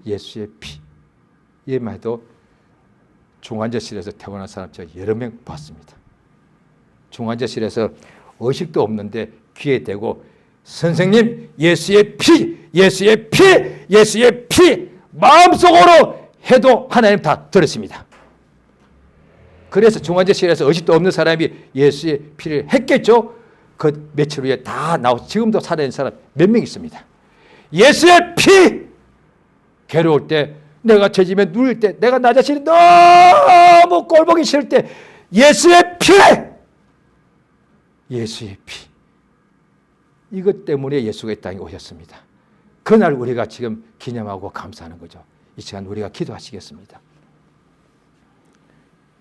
예수의 피. 이만 해도 중환자실에서 퇴원한 사람 제가 여러 명 봤습니다. 중환자실에서 의식도 없는데 귀에 대고 선생님 예수의 피, 예수의 피, 예수의 피 마음속으로 해도 하나님 다 들었습니다. 그래서 중환자실에서 의식도 없는 사람이 예수의 피를 했겠죠. 그 며칠 후에 다 나와서 지금도 살아있는 사람 몇 명 있습니다. 예수의 피! 괴로울 때, 내가 죄짐에 누울 때, 내가 나 자신이 너무 꼴보기 싫을 때 예수의 피! 예수의 피. 이것 때문에 예수가 이 땅에 오셨습니다. 그날 우리가 지금 기념하고 감사하는 거죠. 이 시간 우리가 기도하시겠습니다.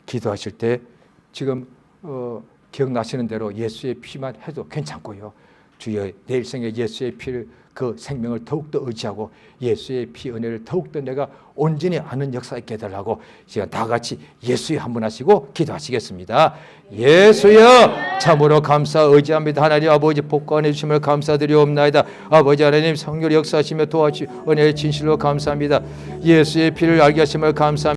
기도하실 때 지금 기억나시는 대로 예수의 피만 해도 괜찮고요. 주여 내 일생에 예수의 피를 그 생명을 더욱더 의지하고 예수의 피 은혜를 더욱더 내가 온전히 아는 역사에 깨달으라고 시간 다 같이 예수여 한번 하시고 기도하시겠습니다. 예수여 참으로 감사 의지합니다. 하나님 아버지 복권해 주심을 감사드리옵나이다. 아버지 하나님 성령 역사하시며 도와주시 은혜의 진실로 감사합니다. 예수의 피를 알게 하심을 감사합니다.